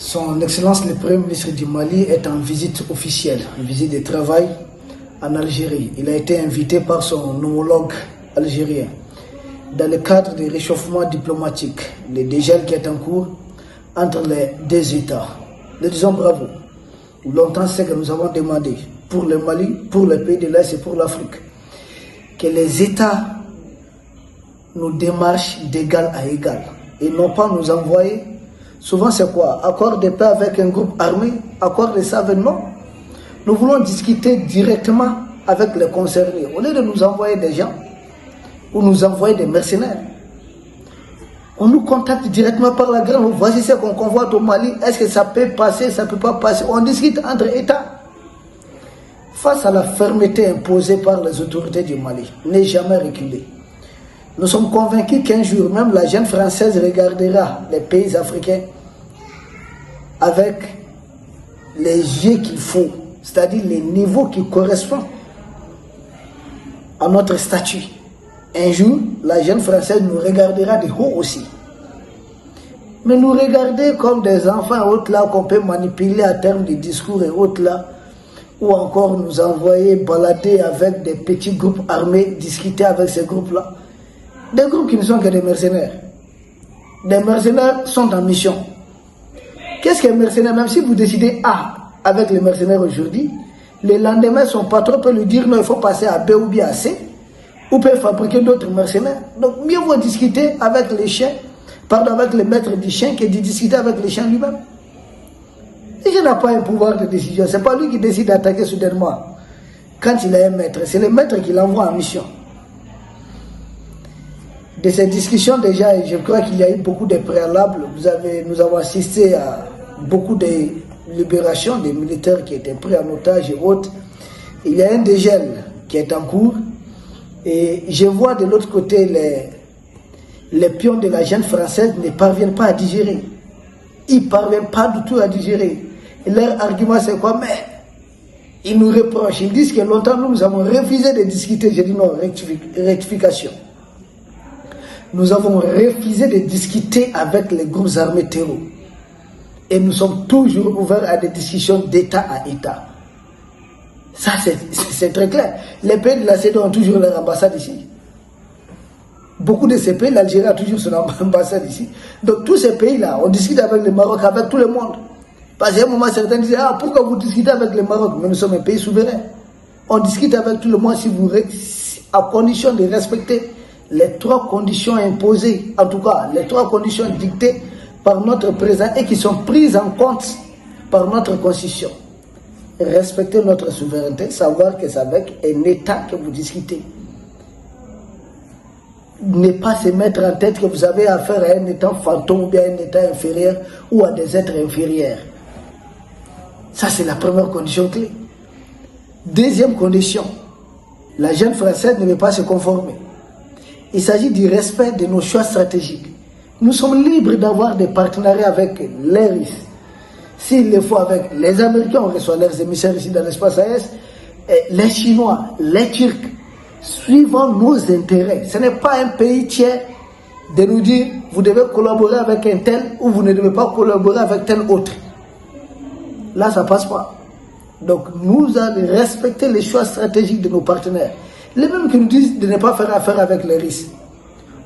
Son Excellence le Premier ministre du Mali est en visite officielle, une visite de travail en Algérie. Il a été invité par son homologue algérien. Dans le cadre du réchauffement diplomatique, le dégel qui est en cours entre les deux États. Nous disons bravo. Longtemps, c'est ce que nous avons demandé pour le Mali, pour le pays de l'Est et pour l'Afrique. Que les États nous démarchent d'égal à égal et non pas nous envoyer. Souvent, c'est quoi? Accord de paix avec un groupe armé, accord de ça, non. Nous voulons discuter directement avec les concernés. Au lieu de nous envoyer des gens ou nous envoyer des mercenaires, on nous contacte directement par la grande. Voici ce qu'on convoite au Mali. Est-ce que ça peut passer, ça ne peut pas passer? On discute entre États. Face à la fermeté imposée par les autorités du Mali, n'est jamais reculé. Nous sommes convaincus qu'un jour, même la jeune française regardera les pays africains avec les yeux qu'il faut, c'est-à-dire les niveaux qui correspondent à notre statut. Un jour, la jeune française nous regardera de haut aussi. Mais nous regarder comme des enfants autres là qu'on peut manipuler à terme de discours et autres là, ou encore nous envoyer balader avec des petits groupes armés, discuter avec ces groupes-là. Des groupes qui ne sont que des mercenaires. Des mercenaires sont en mission. Qu'est-ce qu'un mercenaire? Même si vous décidez A avec les mercenaires aujourd'hui, le lendemain, son patron peut lui dire non, il faut passer à B ou bien à C, ou peut fabriquer d'autres mercenaires. Donc, mieux vaut discuter avec les chiens, avec le maître du chien, que de discuter avec les chiens lui-même. Et il n'a pas un pouvoir de décision. Ce n'est pas lui qui décide d'attaquer soudainement. Quand il a un maître, c'est le maître qui l'envoie en mission. De ces discussions déjà, je crois qu'il y a eu beaucoup de préalables. Nous avons assisté à beaucoup de libérations des militaires qui étaient pris en otage et autres. Il y a un dégel qui est en cours. Et je vois de l'autre côté les pions de la jeune française ne parviennent pas à digérer. Ils ne parviennent pas du tout à digérer. Et leur argument c'est quoi? Mais ils nous reprochent. Ils disent que longtemps nous avons refusé de discuter. Je dis non, rectification. Nous avons refusé de discuter avec les groupes armés terreaux. Et nous sommes toujours ouverts à des discussions d'État à État. Ça, c'est très clair. Les pays de la CEDEAO ont toujours leur ambassade ici. Beaucoup de ces pays, l'Algérie a toujours son ambassade ici. Donc tous ces pays-là, on discute avec le Maroc, avec tout le monde. Parce qu'à un moment, certains disaient, ah, pourquoi vous discutez avec le Maroc? Mais nous sommes un pays souverain. On discute avec tout le monde à condition de respecter les trois conditions imposées, en tout cas, les trois conditions dictées par notre président et qui sont prises en compte par notre constitution. Respecter notre souveraineté, savoir que c'est avec un État que vous discutez. Ne pas se mettre en tête que vous avez affaire à un État fantôme ou bien à un État inférieur ou à des êtres inférieurs. Ça, c'est la première condition clé. Deuxième condition, la jeune française ne veut pas se conformer. Il s'agit du respect de nos choix stratégiques. Nous sommes libres d'avoir des partenariats avec les Russes. S'il le faut avec les Américains, on reçoit leurs émissaires ici dans l'espace AS, les Chinois, les Turcs, suivant nos intérêts. Ce n'est pas un pays tiers de nous dire vous devez collaborer avec un tel ou vous ne devez pas collaborer avec tel autre. Là, ça ne passe pas. Donc, nous allons respecter les choix stratégiques de nos partenaires. Les mêmes qui nous disent de ne pas faire affaire avec les Russes.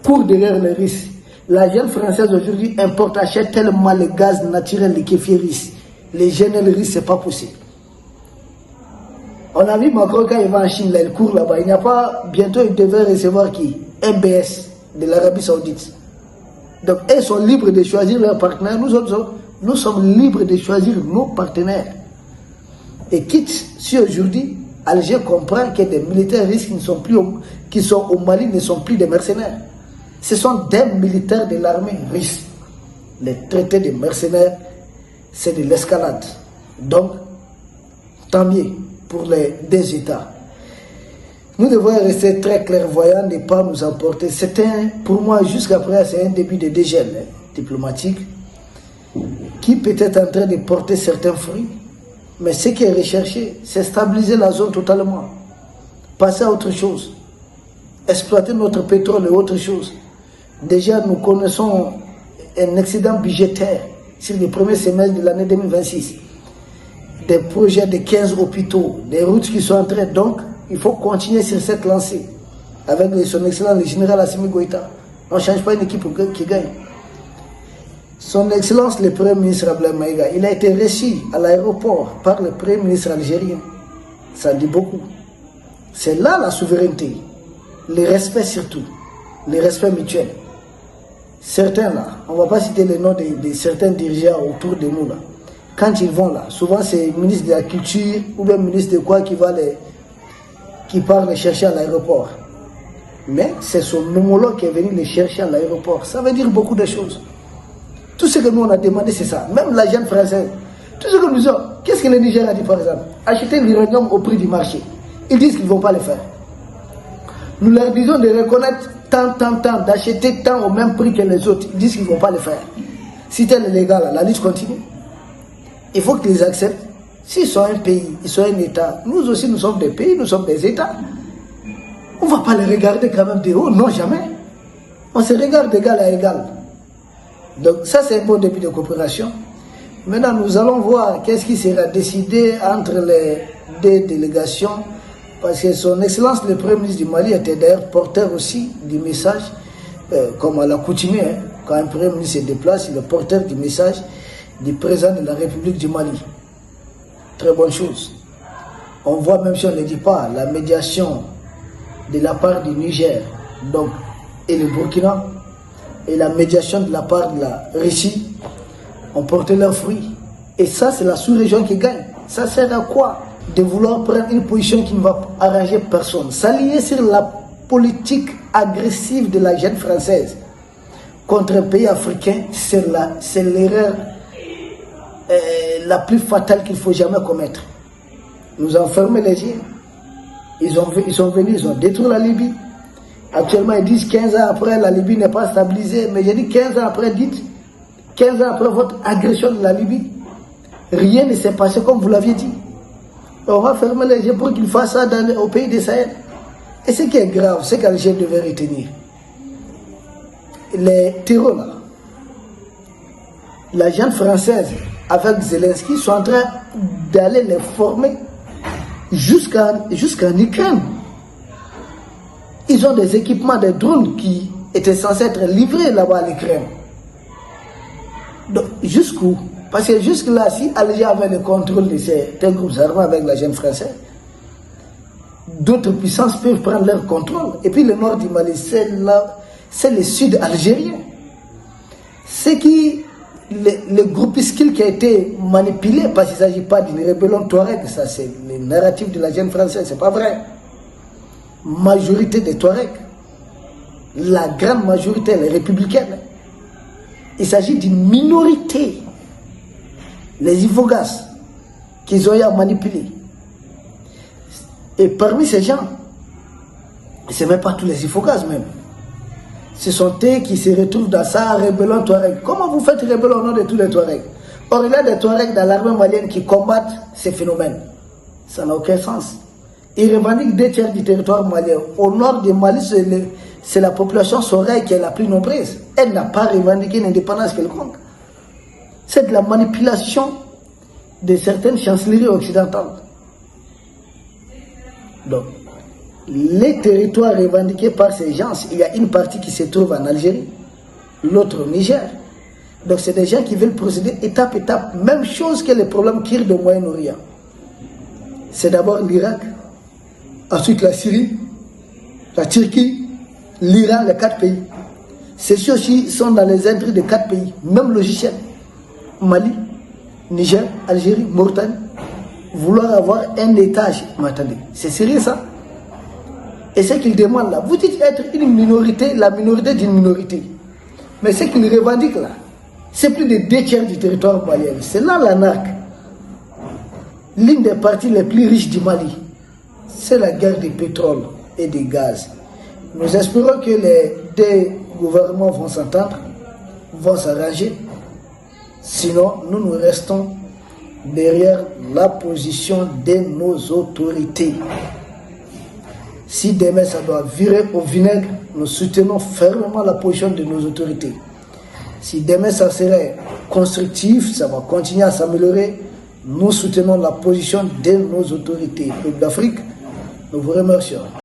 Cours derrière les Russes. La jeune française aujourd'hui importe, achète tellement le gaz naturel liquéfié russe. Les jeunes russes, ce n'est pas possible. On a vu Macron quand il va en Chine, là, il court là-bas. Il n'y a pas, bientôt il devait recevoir qui? MBS de l'Arabie Saoudite. Donc, ils sont libres de choisir leurs partenaires. Nous sommes libres de choisir nos partenaires. Et quitte si aujourd'hui, Alger comprend que des militaires russes qui sont au Mali ne sont plus des mercenaires. Ce sont des militaires de l'armée russe. Les traités de mercenaires, c'est de l'escalade. Donc, tant mieux pour les deux États. Nous devons rester très clairvoyants, ne pas nous emporter. Pour moi, jusqu'à présent, c'est un début de dégel diplomatique qui peut être en train de porter certains fruits. Mais ce qui est recherché, c'est stabiliser la zone totalement. Passer à autre chose. Exploiter notre pétrole et autre chose. Déjà, nous connaissons un excédent budgétaire sur le premier semestre de l'année 2026. Des projets de 15 hôpitaux, des routes qui sont en train. Donc, il faut continuer sur cette lancée. Avec son excellence, le général Assimi Goïta. On ne change pas une équipe qui gagne. Son excellence, le premier ministre Abdoulaye Maïga, il a été reçu à l'aéroport par le premier ministre algérien. Ça dit beaucoup. C'est là la souveraineté. Le respect surtout. Le respect mutuel. Certains là, on ne va pas citer les noms de certains dirigeants autour de nous là. Quand ils vont là, souvent c'est le ministre de la Culture ou bien le ministre de quoi qui part les chercher à l'aéroport. Mais c'est son homologue qui est venu les chercher à l'aéroport. Ça veut dire beaucoup de choses. Tout ce que nous on a demandé, c'est ça. Même la jeune française. Tout ce que nous avons. Qu'est-ce que le Niger a dit par exemple? Acheter l'uranium au prix du marché. Ils disent qu'ils ne vont pas le faire. Nous leur disons de reconnaître tant, d'acheter tant au même prix que les autres. Ils disent qu'ils ne vont pas le faire. Si tel est légal, la lutte continue. Il faut qu'ils acceptent. S'ils sont un pays, ils sont un État. Nous aussi, nous sommes des pays, nous sommes des États. On ne va pas les regarder quand même de haut. Non, jamais. On se regarde d'égal à égal. Donc ça, c'est un bon début de coopération. Maintenant, nous allons voir qu'est-ce qui sera décidé entre les deux délégations. Parce que son excellence, le premier ministre du Mali, était d'ailleurs porteur aussi du message, comme à l'accoutumée, hein, quand un premier ministre se déplace, il est porteur du message du président de la République du Mali. Très bonne chose. On voit, même si on ne le dit pas, la médiation de la part du Niger donc, et le Burkina, et la médiation de la part de la Russie ont porté leurs fruits. Et ça, c'est la sous-région qui gagne. Ça sert à quoi de vouloir prendre une position qui ne va arranger personne? S'allier sur la politique agressive de la jeune française contre un pays africain, c'est l'erreur la plus fatale qu'il ne faut jamais commettre. Nous enfermer les yeux. Ils sont venus, ils ont détruit la Libye. Actuellement, ils disent 15 ans après, la Libye n'est pas stabilisée. Mais j'ai dit 15 ans après, dites, 15 ans après votre agression de la Libye, rien ne s'est passé comme vous l'aviez dit. On va fermer les yeux pour qu'ils fassent ça au pays de Sahel. Et ce qui est grave, c'est qu'Alger devait retenir. Les terroristes, là, la jeune française avec Zelensky sont en train d'aller les former jusqu'en Ukraine. Ils ont des équipements, des drones qui étaient censés être livrés là-bas à l'Ukraine. Donc, jusqu'où? Parce que jusque-là, si Alger avait le contrôle de ces groupes armés avec la jeune française, d'autres puissances peuvent prendre leur contrôle. Et puis le nord du Mali, c'est le sud algérien. Le groupuscule qui a été manipulé, parce qu'il ne s'agit pas d'une rébellion Touareg, ça c'est le narratif de la jeune française, c'est pas vrai. Majorité des Touaregs, la grande majorité, les républicaines, il s'agit d'une minorité. Les Ifogas qu'ils ont eu à manipuler. Et parmi ces gens, ce n'est même pas tous les Ifogas même. Ce sont eux qui se retrouvent dans sa rébellion Touareg. Comment vous faites rébellion au nom de tous les Touaregs? Or, il y a des Touaregs dans l'armée malienne qui combattent ces phénomènes. Ça n'a aucun sens. Ils revendiquent 2/3 du territoire malien. Au nord du Mali, c'est la population soraï qui est la plus nombreuse. Elle n'a pas revendiqué une indépendance quelconque. C'est de la manipulation de certaines chancelleries occidentales. Donc, les territoires revendiqués par ces gens, il y a une partie qui se trouve en Algérie, l'autre au Niger. Donc, c'est des gens qui veulent procéder étape par étape. Même chose que les problèmes kurdes au Moyen-Orient. C'est d'abord l'Irak, ensuite la Syrie, la Turquie, l'Iran, les 4 pays. Ceux-ci aussi sont dans les intrigues de 4 pays, même logiciel. Mali, Niger, Algérie, Mauritanie, vouloir avoir un étage. Mais attendez, c'est sérieux ça? Et ce qu'ils demandent là, vous dites être une minorité, la minorité d'une minorité. Mais ce qu'ils revendiquent là, c'est plus de 2/3 du territoire malien. C'est là l'anarque. L'une des parties les plus riches du Mali, c'est la guerre du pétrole et du gaz. Nous espérons que les deux gouvernements vont s'entendre, vont s'arranger. Sinon, nous restons derrière la position de nos autorités. Si demain ça doit virer au vinaigre, nous soutenons fermement la position de nos autorités. Si demain ça serait constructif, ça va continuer à s'améliorer. Nous soutenons la position de nos autorités. Peuple d'Afrique, nous vous remercions.